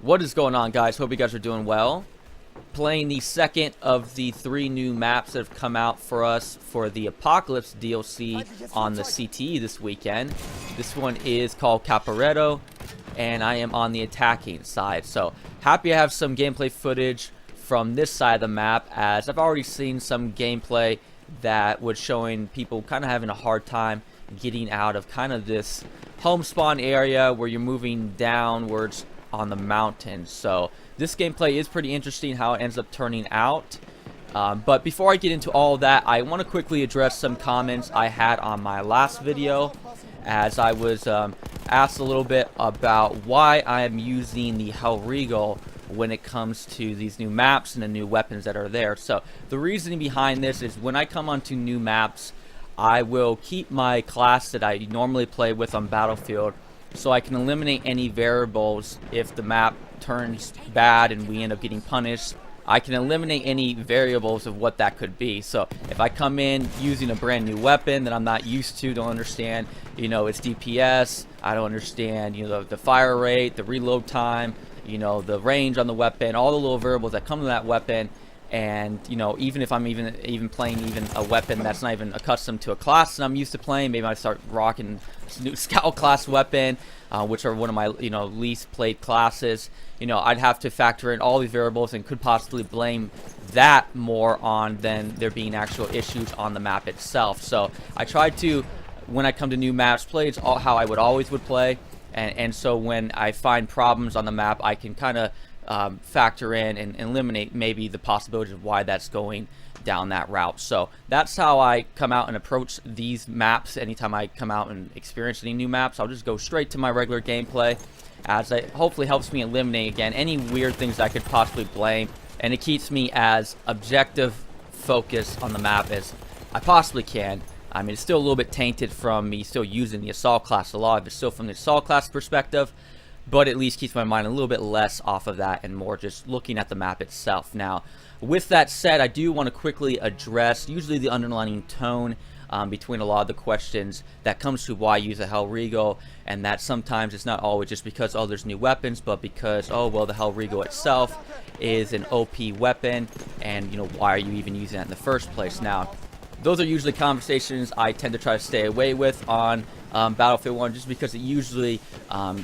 What is going on, guys? Hope you guys are doing well. Playing the second of the 3 new maps that have come out for us for the Apocalypse DLC on the CTE this weekend. This one is called Caporetto, and I am on the attacking side. So happy to have some gameplay footage from this side of the map, as I've already seen some gameplay that was showing people kind of having a hard time getting out of kind of this home spawn area where you're moving downwards on the mountain. So this gameplay is pretty interesting how it ends up turning out. But before I get into all of that, I want to quickly address some comments I had on my last video, as I was asked a little bit about why I am using the Hellriegel when it comes to these new maps and the new weapons that are there. So the reasoning behind this is when I come onto new maps, I will keep my class that I normally play with on Battlefield, so I can eliminate any variables if the map turns bad and we end up getting punished. I can eliminate any variables of what that could be. So if I come in using a brand new weapon that I'm not used to, don't understand, its DPS, I don't understand, the fire rate, the reload time, the range on the weapon, all the little variables that come to that weapon. And even if I'm even playing a weapon that's not even accustomed to a class that I'm used to playing, maybe I start rocking a new scout class weapon, which are one of my least played classes. I'd have to factor in all these variables and could possibly blame that more on than there being actual issues on the map itself. So I try to, when I come to new maps, play it's all how I always would play, and so when I find problems on the map, I can kind of factor in and eliminate maybe the possibility of why that's going down that route. So that's how I come out and approach these maps. Anytime I come out and experience any new maps, I'll just go straight to my regular gameplay, as it hopefully helps me eliminate again any weird things I could possibly blame, and it keeps me as objective focused on the map as I possibly can. I mean, it's still a little bit tainted from me still using the assault class a lot, but still from the assault class perspective, but at least keeps my mind a little bit less off of that and more just looking at the map itself. Now, with that said, I do want to quickly address usually the underlying tone between a lot of the questions that comes to why I use a Hellriegel, and that sometimes it's not always just because, oh, there's new weapons, but because, oh, well, the Hellriegel itself is an OP weapon, and, why are you even using that in the first place? Now, those are usually conversations I tend to try to stay away with on Battlefield 1, just because it usually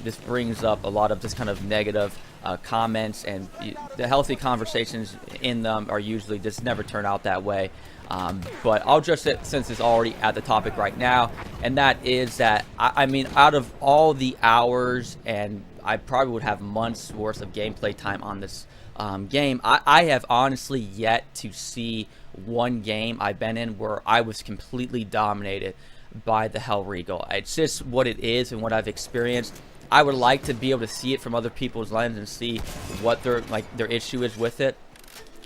this brings up a lot of this kind of negative comments, and the healthy conversations in them are usually just never turn out that way. But I'll address it since it's already at the topic right now, and that is that I mean, out of all the hours, and I probably would have months worth of gameplay time on this game, I have honestly yet to see one game I've been in where I was completely dominated by the Hellriegel. It's just what it is and what I've experienced. I would like to be able to see it from other people's lens and see what their issue is with it.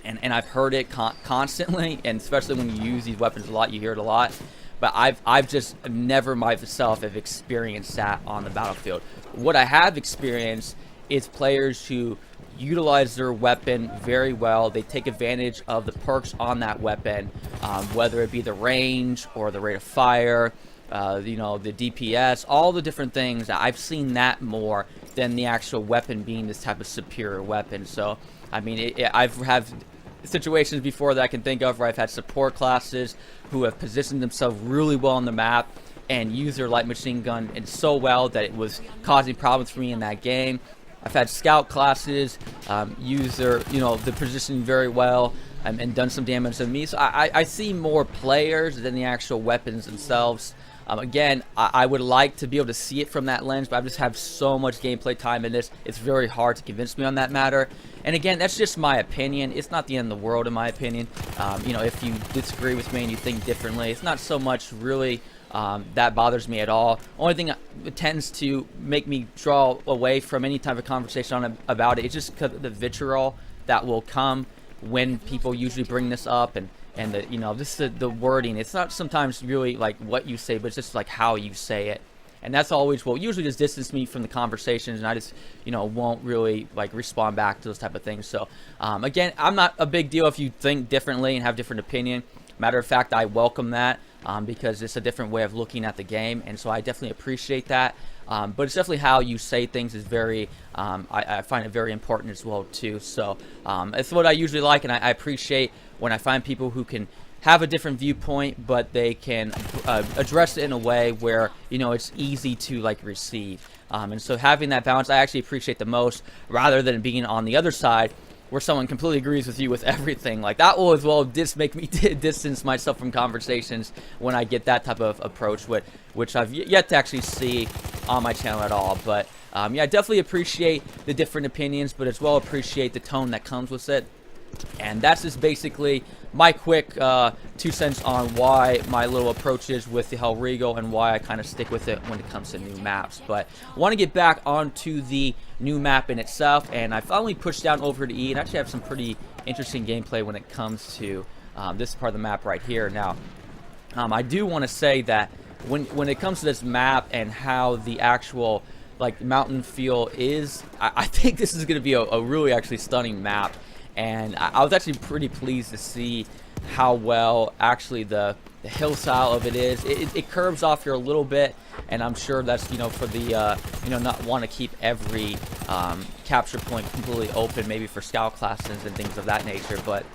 And I've heard it constantly, and especially when you use these weapons a lot, you hear it a lot. But I've just never myself have experienced that on the battlefield. What I have experienced is players who utilize their weapon very well. They take advantage of the perks on that weapon, whether it be the range or the rate of fire, the DPS, all the different things. I've seen that more than the actual weapon being this type of superior weapon. So I mean, I've had situations before that I can think of where I've had support classes who have positioned themselves really well on the map and used their light machine gun so well that it was causing problems for me in that game. I've had scout classes use their, the positioning very well and done some damage to me. So I see more players than the actual weapons themselves. Again, I would like to be able to see it from that lens, but I just have so much gameplay time in this, it's very hard to convince me on that matter. And again, that's just my opinion. It's not the end of the world in my opinion. If you disagree with me and you think differently, it's not so much really that bothers me at all. Only thing that tends to make me draw away from any type of conversation about it is just because of the vitriol that will come when people usually bring this up, and the wording. It's not sometimes really like what you say, but it's just like how you say it. And that's always what usually just distance me from the conversations, and I just won't really respond back to those type of things. So again, I'm not a big deal if you think differently and have different opinion. Matter of fact, I welcome that. because it's a different way of looking at the game, and so I definitely appreciate that. But it's definitely how you say things is very, I find it very important as well too. So it's what I usually like, and I appreciate when I find people who can have a different viewpoint, but they can address it in a way where, you know, it's easy to like receive. And so having that balance, I actually appreciate the most, rather than being on the other side where someone completely agrees with you with everything. Like that will as well make me distance myself from conversations when I get that type of approach, which I've yet to actually see on my channel at all. But yeah, I definitely appreciate the different opinions, but as well appreciate the tone that comes with it. And that's just basically my quick 2 cents on why my little approach is with the Hellriegel and why I kind of stick with it when it comes to new maps. But I want to get back onto the new map in itself, and I finally pushed down over to E and actually have some pretty interesting gameplay when it comes to this part of the map right here. Now, I do want to say that when it comes to this map and how the actual like mountain feel is, I think this is going to be a really actually stunning map. And I was actually pretty pleased to see how well actually the hill style of it is. It curves off here a little bit, and I'm sure that's, you know, for the you know, not want to keep every capture point completely open, maybe for scout classes and things of that nature. But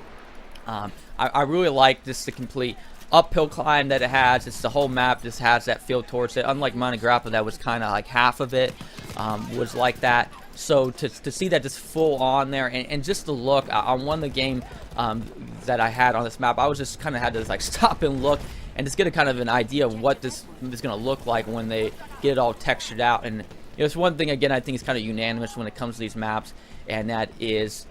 I really like just the complete uphill climb that it has. It's the whole map just has that feel towards it, unlike Monte Grappa that was kind of like half of it was like that. So to see that just full on there, and just the look on one of the game that I had on this map, I was just kind of had to like stop and look and just get a kind of an idea of what this is going to look like when they get it all textured out. And it's one thing, again, I think is kind of unanimous when it comes to these maps, and that is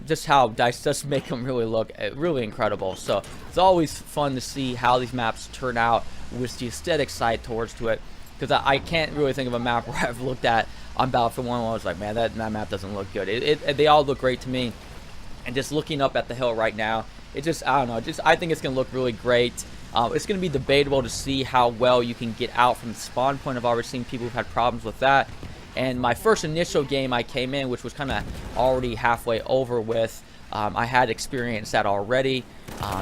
just how DICE does make them really look really incredible. So it's always fun to see how these maps turn out with the aesthetic side towards to it, because I can't really think of a map where I've looked at on Battlefield 1 where I was like, man, that map doesn't look good. They all look great to me, and just looking up at the hill right now, it just, I don't know, I think it's going to look really great. It's going to be debatable to see how well you can get out from the spawn point. I've already seen people who've had problems with that. And my first initial game I came in, which was kind of already halfway over with, I had experienced that already.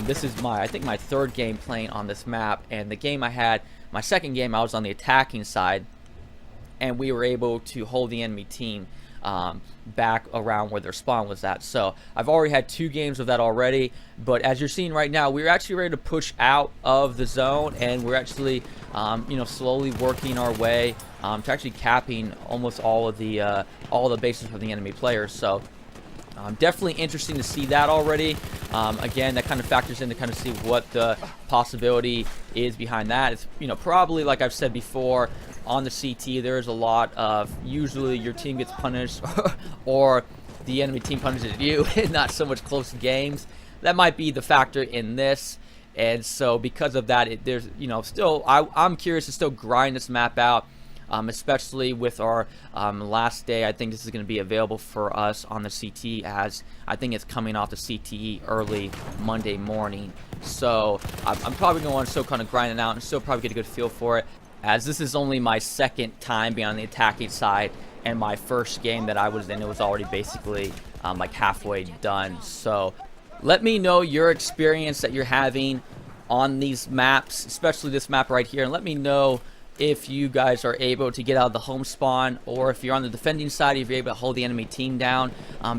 This is I think my third game playing on this map, and the game I had, my second game, I was on the attacking side, and we were able to hold the enemy team back around where their spawn was at. So I've already had 2 games of that already, but as you're seeing right now, we're actually ready to push out of the zone, and we're actually you know, slowly working our way to actually capping almost all the bases for the enemy players. So definitely interesting to see that already. Again, that kind of factors in to kind of see what the possibility is behind that. It's, you know, probably like I've said before, on the CT there's a lot of usually your team gets punished or the enemy team punishes you, and not so much close games. That might be the factor in this. And so because of that, there's, you know, still I'm curious to still grind this map out. Especially with our last day. I think this is going to be available for us on the CT, as I think it's coming off the CTE early Monday morning. So I'm probably going to want to still kind of grind it out and still probably get a good feel for it, as this is only my second time being on the attacking side, and my first game that I was in, it was already basically like halfway done. So let me know your experience that you're having on these maps, especially this map right here, and let me know if you guys are able to get out of the home spawn, or if you're on the defending side, if you're able to hold the enemy team down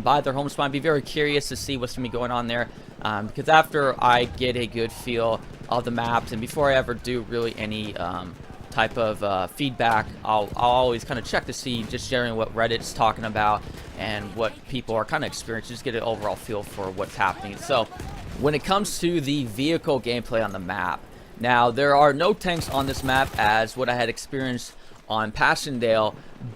by their home spawn. Be very curious to see what's going to be going on there, because after I get a good feel of the maps, and before I ever do really any type of feedback, I'll always kind of check to see just sharing what Reddit's talking about and what people are kind of experiencing, just get an overall feel for what's happening. So when it comes to the vehicle gameplay on the map, now, there are no tanks on this map as what I had experienced on Passchendaele,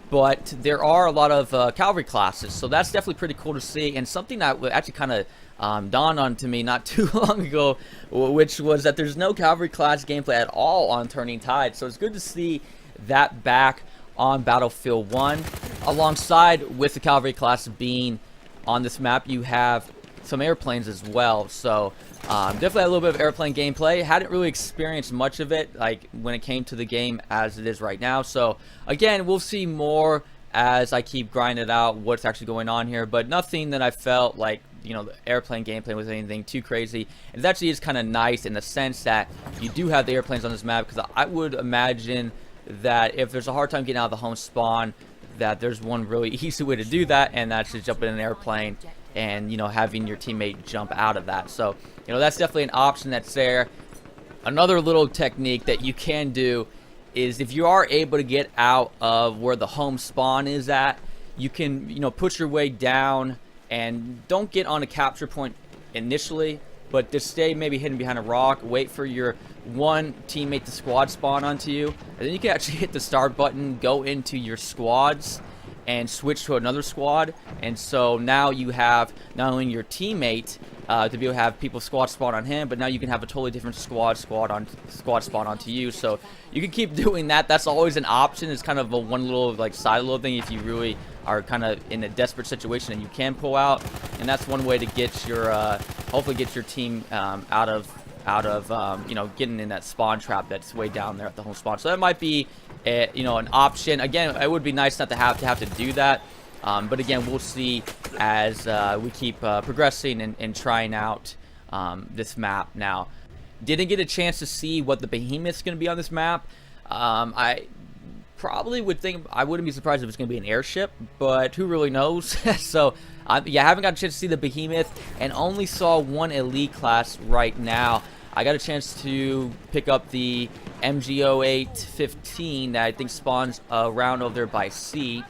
but there are a lot of cavalry classes, so that's definitely pretty cool to see. And something that actually kind of dawned on to me not too long ago, which was that there's no cavalry class gameplay at all on Turning Tide, so it's good to see that back on Battlefield 1. Alongside with the cavalry class being on this map, you have some airplanes as well. So definitely a little bit of airplane gameplay. Hadn't really experienced much of it like when it came to the game as it is right now. So again, we'll see more as I keep grinding out what's actually going on here, but nothing that I felt like the airplane gameplay was anything too crazy. It actually is kind of nice in the sense that you do have the airplanes on this map, because I would imagine that if there's a hard time getting out of the home spawn, that there's one really easy way to do that, and that's to jump in an airplane and having your teammate jump out of that. So that's definitely an option that's there. Another little technique that you can do is, if you are able to get out of where the home spawn is at, you can push your way down and don't get on a capture point initially, but just stay maybe hidden behind a rock, wait for your one teammate to squad spawn onto you, and then you can actually hit the start button, go into your squads, and switch to another squad. And so now you have not only your teammate to be able to have people squad spawn on him, but now you can have a totally different squad spawn onto you. So you can keep doing that. That's always an option. It's kind of a one little side little thing if you really are kind of in a desperate situation and you can pull out. And that's one way to get your hopefully get your team out of getting in that spawn trap that's way down there at the home spawn. So that might be an option. Again, it would be nice not to have to do that. But again, we'll see as we keep progressing and trying out this map. Now, didn't get a chance to see what the behemoth's going to be on this map. I probably would think, I wouldn't be surprised if it's going to be an airship, but who really knows? So, yeah, I haven't got a chance to see the behemoth and only saw one elite class right now. I got a chance to pick up the MG08-15 that I think spawns around over there by C.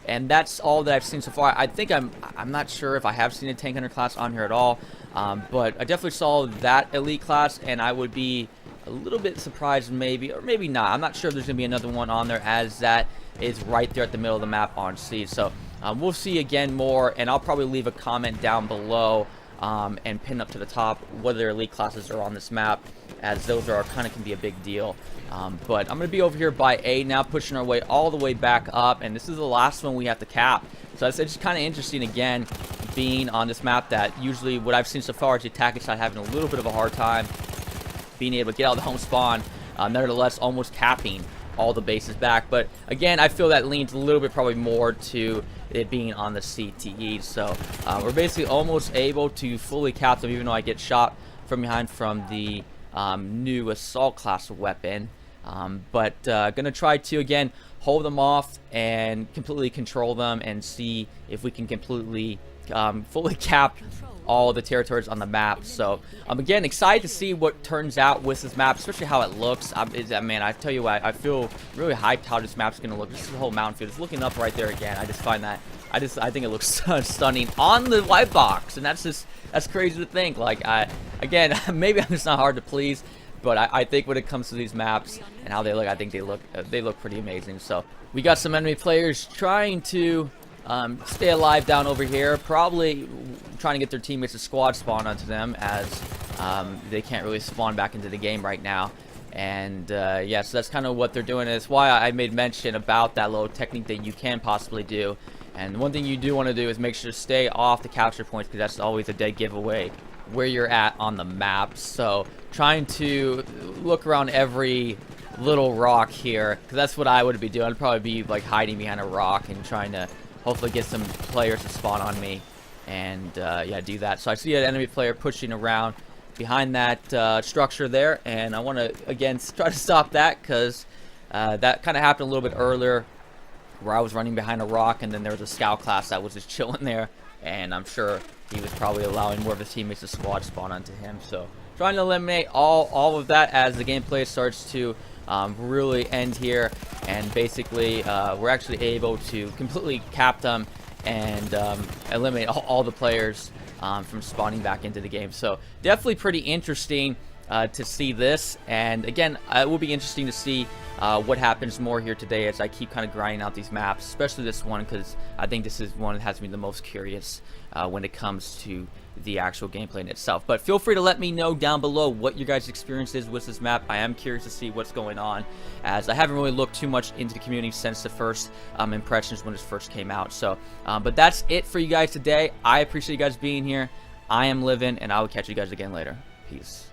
And that's all that I've seen so far. I think I'm not sure if I have seen a tank hunter class on here at all, but I definitely saw that elite class, and I would be a little bit surprised maybe, or maybe not. I'm not sure if there's gonna be another one on there, as that is right there at the middle of the map on C. So we'll see again more, and I'll probably leave a comment down below and pin up to the top whether elite classes are on this map, as those are kind of can be a big deal. But I'm going to be over here by A now, pushing our way all the way back up, and this is the last one we have to cap. So it's just kind of interesting, again, being on this map that usually what I've seen so far is the attacking side having a little bit of a hard time being able to get out of the home spawn, nevertheless almost capping all the bases back. But again, I feel that leans a little bit probably more to it being on the CTE. So we're basically almost able to fully cap them, even though I get shot from behind from the new assault class weapon. But gonna try to again hold them off and completely control them and see if we can completely fully cap all the territories on the map. So I'm again excited to see what turns out with this map, especially how it looks. Man, I tell you what, I feel really hyped how this map's gonna look. This is the whole mountain field. It's looking up right there again. I just find that I think it looks stunning on the white box, and that's crazy to think. Like, again, maybe I'm just not hard to please, but I think when it comes to these maps and how they look, I think they look pretty amazing. So we got some enemy players trying to stay alive down over here, probably trying to get their teammates to squad spawn onto them, as they can't really spawn back into the game right now. And yeah, so that's kind of what they're doing. And it's why I made mention about that little technique that you can possibly do. And one thing you do want to do is make sure to stay off the capture points, because that's always a dead giveaway where you're at on the map. So trying to look around every little rock here, because that's what I would be doing. I'd probably be like hiding behind a rock and trying to hopefully get some players to spawn on me, and yeah, do that. So I see an enemy player pushing around behind that structure there, and I want to again try to stop that, because that kind of happened a little bit earlier where I was running behind a rock, and then there was a scout class that was just chilling there, and I'm sure he was probably allowing more of his teammates to squad spawn onto him. So trying to eliminate all of that as the gameplay starts to really end here, and basically we're actually able to completely cap them and eliminate all the players from spawning back into the game. So definitely pretty interesting to see this, and again, it will be interesting to see what happens more here today as I keep kind of grinding out these maps, especially this one, because I think this is one that has me the most curious when it comes to the actual gameplay in itself. But feel free to let me know down below what your guys' experience is with this map. I am curious to see what's going on, as I haven't really looked too much into the community since the first impressions when it first came out. So but that's it for you guys today. I appreciate you guys being here. I am Livin', and I will catch you guys again later. Peace.